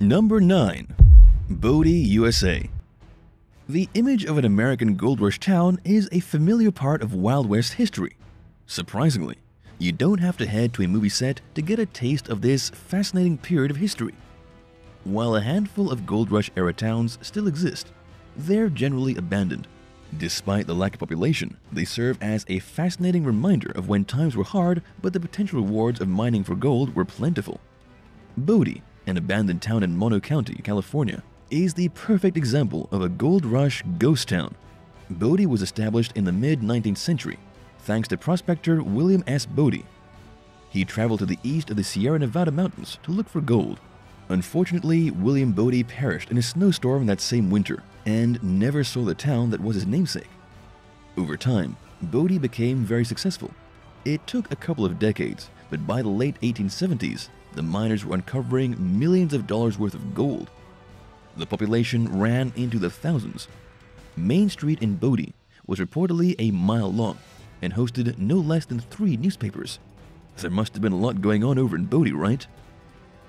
Number 9. Bodie, USA. The image of an American gold rush town is a familiar part of Wild West history. Surprisingly, you don't have to head to a movie set to get a taste of this fascinating period of history. While a handful of gold rush era towns still exist, they're generally abandoned. Despite the lack of population, they serve as a fascinating reminder of when times were hard but the potential rewards of mining for gold were plentiful. Bodie, an abandoned town in Mono County, California, is the perfect example of a gold rush ghost town. Bodie was established in the mid-19th century thanks to prospector William S. Bodie. He traveled to the east of the Sierra Nevada mountains to look for gold. Unfortunately, William Bodie perished in a snowstorm that same winter and never saw the town that was his namesake. Over time, Bodie became very successful. It took a couple of decades, but by the late 1870s, the miners were uncovering millions of dollars worth of gold. The population ran into the thousands. Main Street in Bodie was reportedly a mile long and hosted no less than 3 newspapers. There must have been a lot going on over in Bodie, right?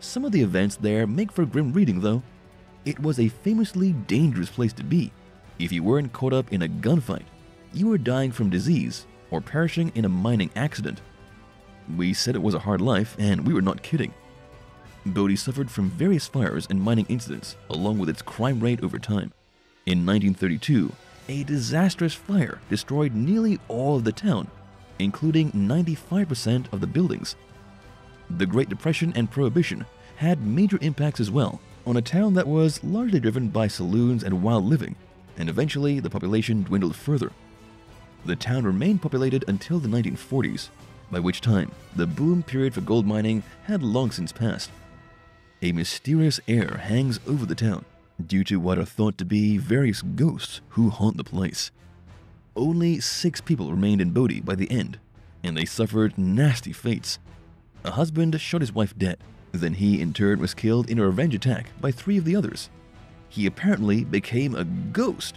Some of the events there make for grim reading, though. It was a famously dangerous place to be. If you weren't caught up in a gunfight, you were dying from disease or perishing in a mining accident. We said it was a hard life, and we were not kidding. Bodie suffered from various fires and mining incidents, along with its crime rate over time. In 1932, a disastrous fire destroyed nearly all of the town, including 95% of the buildings. The Great Depression and Prohibition had major impacts as well on a town that was largely driven by saloons and wild living, and eventually the population dwindled further. The town remained populated until the 1940s, by which time the boom period for gold mining had long since passed. A mysterious air hangs over the town due to what are thought to be various ghosts who haunt the place. Only 6 people remained in Bodie by the end, and they suffered nasty fates. A husband shot his wife dead, then he in turn was killed in a revenge attack by 3 of the others. He apparently became a ghost.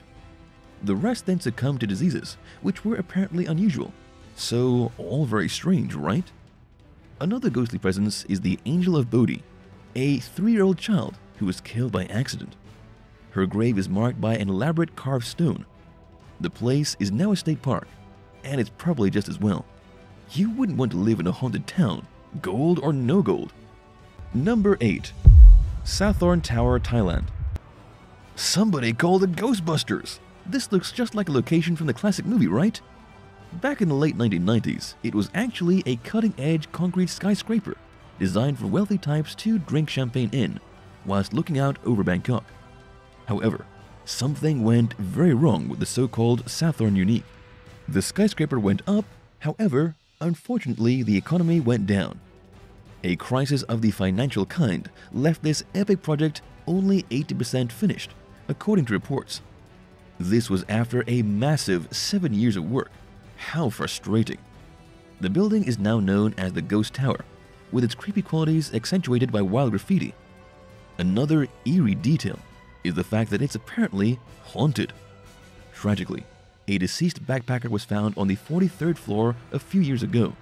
The rest then succumbed to diseases, which were apparently unusual. So, all very strange, right? Another ghostly presence is the Angel of Bodie, a 3-year-old child who was killed by accident. Her grave is marked by an elaborate carved stone. The place is now a state park, and it's probably just as well. You wouldn't want to live in a haunted town, gold or no gold. Number 8. Southhorn Tower, Thailand. Somebody called it Ghostbusters! This looks just like a location from the classic movie, right? Back in the late 1990s, it was actually a cutting-edge concrete skyscraper designed for wealthy types to drink champagne in, whilst looking out over Bangkok. However, something went very wrong with the so-called Southhorn Unique. The skyscraper went up, however, unfortunately the economy went down. A crisis of the financial kind left this epic project only 80% finished, according to reports. This was after a massive 7 years of work. How frustrating. The building is now known as the Ghost Tower, with its creepy qualities accentuated by wild graffiti. Another eerie detail is the fact that it's apparently haunted. Tragically, a deceased backpacker was found on the 43rd floor a few years ago.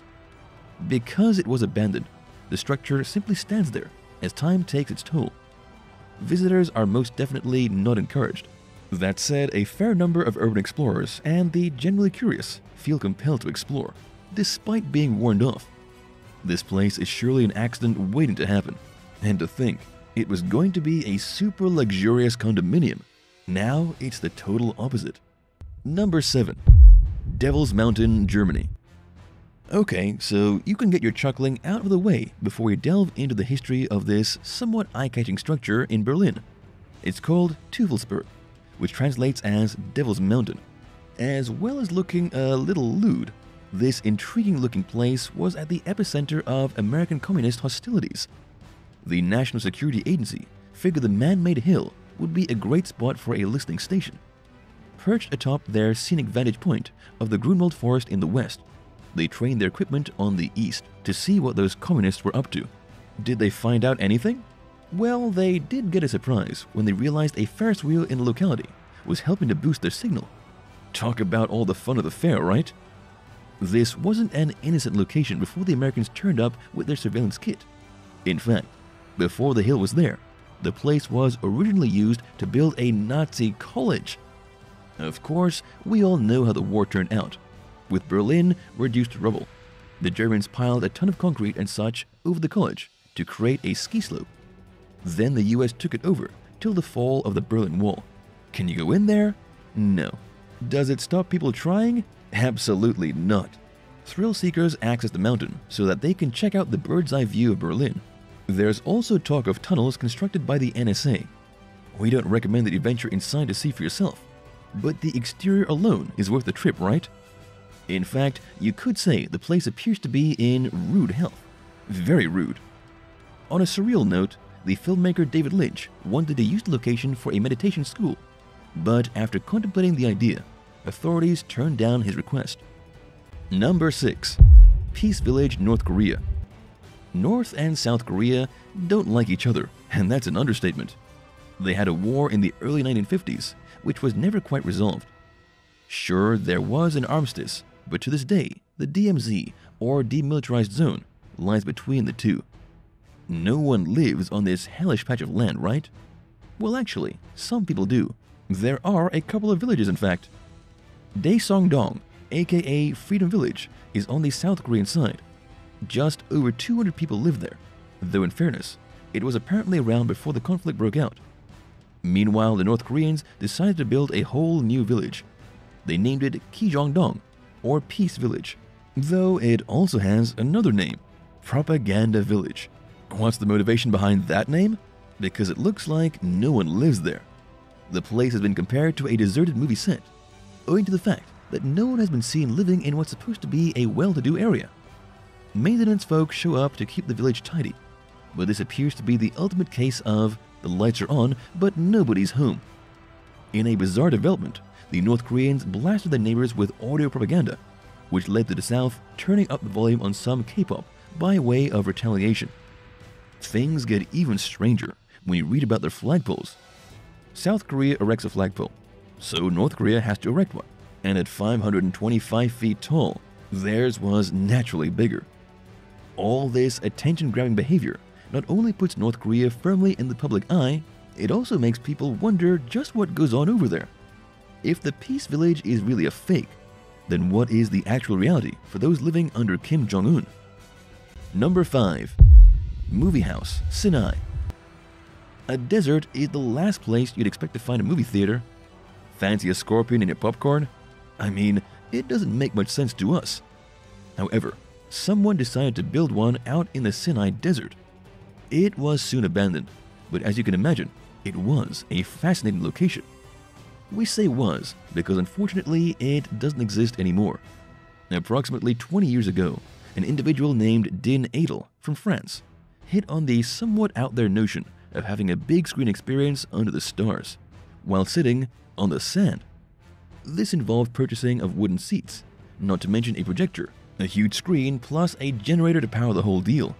Because it was abandoned, the structure simply stands there as time takes its toll. Visitors are most definitely not encouraged. That said, a fair number of urban explorers and the generally curious feel compelled to explore, despite being warned off. This place is surely an accident waiting to happen. And to think, it was going to be a super luxurious condominium. Now it's the total opposite. Number 7. Devil's Mountain, Germany. Okay, so you can get your chuckling out of the way before we delve into the history of this somewhat eye-catching structure in Berlin. It's called Teufelsberg, which translates as Devil's Mountain. As well as looking a little lewd, this intriguing-looking place was at the epicenter of American communist hostilities. The National Security Agency figured the man-made hill would be a great spot for a listening station. Perched atop their scenic vantage point of the Grunwald Forest in the west, they trained their equipment on the east to see what those communists were up to. Did they find out anything? Well, they did get a surprise when they realized a Ferris wheel in the locality was helping to boost their signal. Talk about all the fun of the fair, right? This wasn't an innocent location before the Americans turned up with their surveillance kit. In fact, before the hill was there, the place was originally used to build a Nazi college. Of course, we all know how the war turned out. With Berlin reduced to rubble, the Germans piled a ton of concrete and such over the college to create a ski slope. Then the US took it over till the fall of the Berlin Wall. Can you go in there? No. Does it stop people trying? Absolutely not. Thrill seekers access the mountain so that they can check out the bird's eye view of Berlin. There's also talk of tunnels constructed by the NSA. We don't recommend that you venture inside to see for yourself, but the exterior alone is worth the trip, right? In fact, you could say the place appears to be in rude health. Very rude. On a surreal note, the filmmaker David Lynch wanted to use the location for a meditation school, but after contemplating the idea, authorities turned down his request. Number 6. Peace Village, North Korea. North and South Korea don't like each other, and that's an understatement. They had a war in the early 1950s, which was never quite resolved. Sure, there was an armistice, but to this day, the DMZ, or Demilitarized Zone, lies between the two. No one lives on this hellish patch of land, right? Well, actually, some people do. There are a couple of villages, in fact. Daesongdong, aka Freedom Village, is on the South Korean side. Just over 200 people live there, though in fairness, it was apparently around before the conflict broke out. Meanwhile, the North Koreans decided to build a whole new village. They named it Kijongdong, or Peace Village, though it also has another name, Propaganda Village. What's the motivation behind that name? Because it looks like no one lives there. The place has been compared to a deserted movie set, owing to the fact that no one has been seen living in what's supposed to be a well-to-do area. Maintenance folk show up to keep the village tidy, but this appears to be the ultimate case of the lights are on, but nobody's home. In a bizarre development, the North Koreans blasted their neighbors with audio propaganda, which led to the South turning up the volume on some K-pop by way of retaliation. Things get even stranger when you read about their flagpoles. South Korea erects a flagpole, so North Korea has to erect one, and at 525 feet tall, theirs was naturally bigger. All this attention-grabbing behavior not only puts North Korea firmly in the public eye, it also makes people wonder just what goes on over there. If the Peace Village is really a fake, then what is the actual reality for those living under Kim Jong-un? Number 5. Movie House, Sinai. A desert is the last place you'd expect to find a movie theater. Fancy a scorpion in your popcorn? I mean, it doesn't make much sense to us. However, someone decided to build one out in the Sinai desert. It was soon abandoned, but as you can imagine, it was a fascinating location. We say was because unfortunately it doesn't exist anymore. Approximately 20 years ago, an individual named Din Adel from France hit on the somewhat out there notion of having a big screen experience under the stars, while sitting on the sand. This involved purchasing of wooden seats, not to mention a projector, a huge screen, plus a generator to power the whole deal.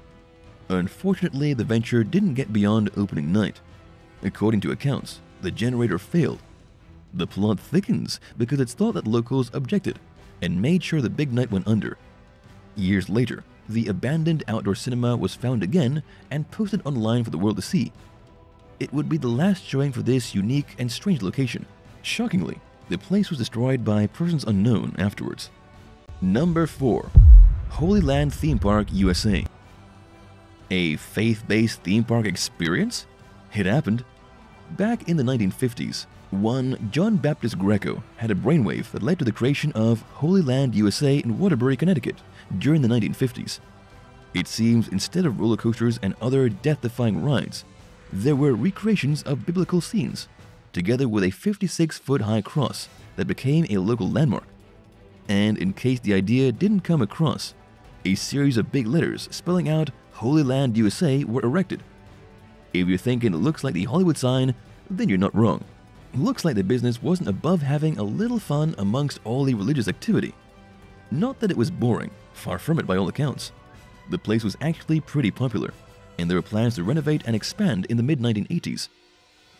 Unfortunately, the venture didn't get beyond opening night. According to accounts, the generator failed. The plot thickens because it's thought that locals objected and made sure the big night went under. Years later, the abandoned outdoor cinema was found again and posted online for the world to see. It would be the last showing for this unique and strange location. Shockingly, the place was destroyed by persons unknown afterwards. Number 4. Holy Land Theme Park, USA. A faith-based theme park experience? It happened. Back in the 1950s, one John Baptist Greco had a brainwave that led to the creation of Holy Land USA in Waterbury, Connecticut during the 1950s. It seems instead of roller coasters and other death-defying rides, there were recreations of biblical scenes, together with a 56-foot-high cross that became a local landmark. And in case the idea didn't come across, a series of big letters spelling out Holy Land USA were erected. If you're thinking it looks like the Hollywood sign, then you're not wrong. Looks like the business wasn't above having a little fun amongst all the religious activity. Not that it was boring, far from it by all accounts. The place was actually pretty popular, and there were plans to renovate and expand in the mid-1980s.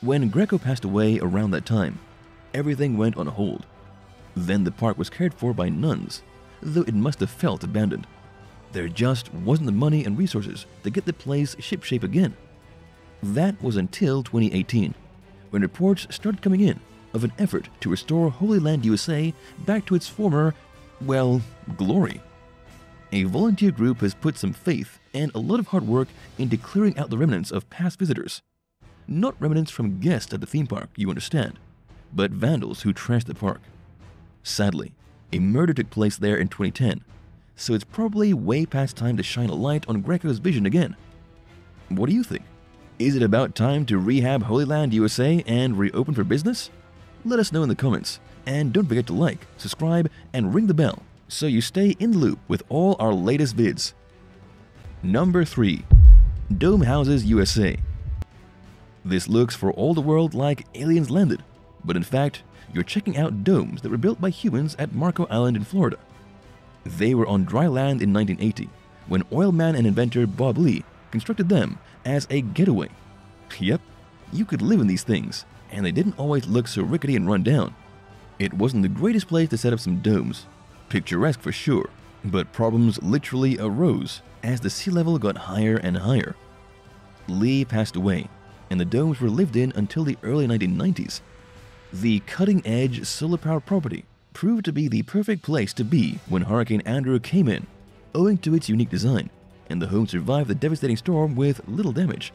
When Greco passed away around that time, everything went on hold. Then the park was cared for by nuns, though it must have felt abandoned. There just wasn't the money and resources to get the place shipshape again. That was until 2018, when reports started coming in of an effort to restore Holy Land USA back to its former, well, glory. A volunteer group has put some faith and a lot of hard work into clearing out the remnants of past visitors. Not remnants from guests at the theme park, you understand, but vandals who trashed the park. Sadly, a murder took place there in 2010, so it's probably way past time to shine a light on Greco's vision again. What do you think? Is it about time to rehab Holy Land USA and reopen for business? Let us know in the comments, and don't forget to like, subscribe, and ring the bell so you stay in the loop with all our latest vids. Number 3. Dome Houses USA. This looks for all the world like aliens landed, but in fact, you're checking out domes that were built by humans at Marco Island in Florida. They were on dry land in 1980, when oil man and inventor Bob Lee constructed them as a getaway. Yep, you could live in these things, and they didn't always look so rickety and run down. It wasn't the greatest place to set up some domes. Picturesque for sure, but problems literally arose as the sea level got higher and higher. Lee passed away, and the domes were lived in until the early 1990s. The cutting-edge solar-powered property proved to be the perfect place to be when Hurricane Andrew came in, owing to its unique design, and the home survived the devastating storm with little damage.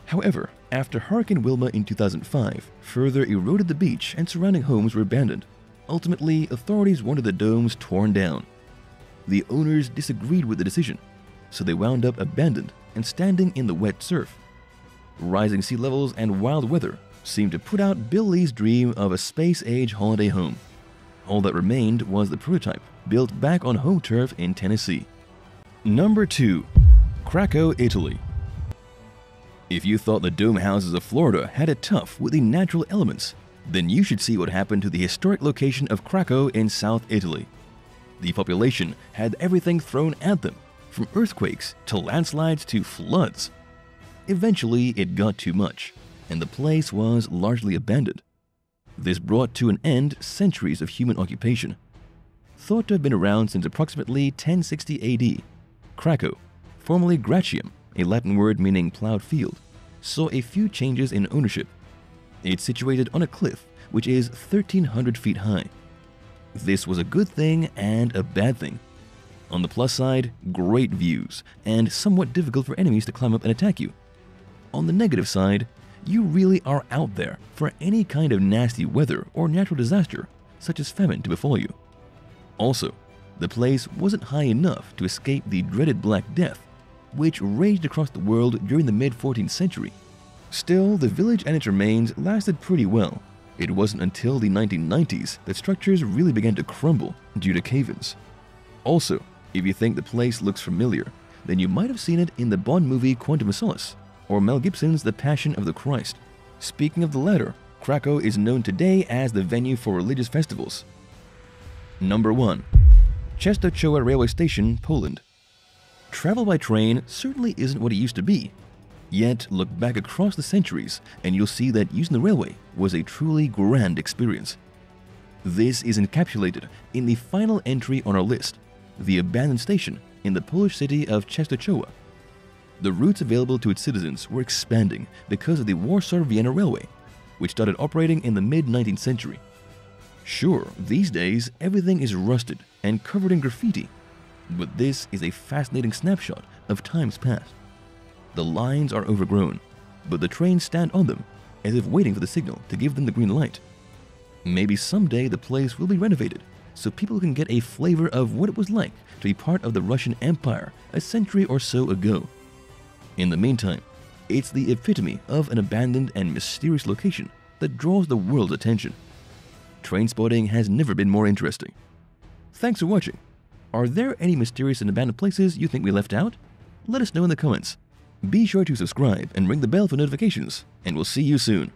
However, after Hurricane Wilma in 2005 further eroded the beach and surrounding homes were abandoned, ultimately authorities wanted the domes torn down. The owners disagreed with the decision, so they wound up abandoned and standing in the wet surf. Rising sea levels and wild weather seemed to put out Bill Lee's dream of a space-age holiday home. All that remained was the prototype, built back on home turf in Tennessee. Number 2. Krakow, Italy. If you thought the dome houses of Florida had it tough with the natural elements, then you should see what happened to the historic location of Krakow in South Italy. The population had everything thrown at them, from earthquakes to landslides to floods. Eventually, it got too much, and the place was largely abandoned. This brought to an end centuries of human occupation. Thought to have been around since approximately 1060 AD, Krakow, formerly Gratium, a Latin word meaning plowed field, saw a few changes in ownership. It's situated on a cliff which is 1,300 feet high. This was a good thing and a bad thing. On the plus side, great views, and somewhat difficult for enemies to climb up and attack you. On the negative side, you really are out there for any kind of nasty weather or natural disaster, such as famine, to befall you. Also, the place wasn't high enough to escape the dreaded Black Death, which raged across the world during the mid-14th century. Still, the village and its remains lasted pretty well. It wasn't until the 1990s that structures really began to crumble due to cave-ins. Also, if you think the place looks familiar, then you might have seen it in the Bond movie Quantum of Solace, or Mel Gibson's The Passion of the Christ. Speaking of the latter, Krakow is known today as the venue for religious festivals. Number 1. Częstochowa Railway Station, Poland. Travel by train certainly isn't what it used to be. Yet, look back across the centuries and you'll see that using the railway was a truly grand experience. This is encapsulated in the final entry on our list, the abandoned station in the Polish city of Częstochowa. The routes available to its citizens were expanding because of the Warsaw-Vienna Railway, which started operating in the mid-19th century. Sure, these days everything is rusted and covered in graffiti, but this is a fascinating snapshot of times past. The lines are overgrown, but the trains stand on them as if waiting for the signal to give them the green light. Maybe someday the place will be renovated so people can get a flavor of what it was like to be part of the Russian Empire a century or so ago. In the meantime, it's the epitome of an abandoned and mysterious location that draws the world's attention. Train spotting has never been more interesting. Thanks for watching. Are there any mysterious and abandoned places you think we left out? Let us know in the comments. Be sure to subscribe and ring the bell for notifications, and we'll see you soon.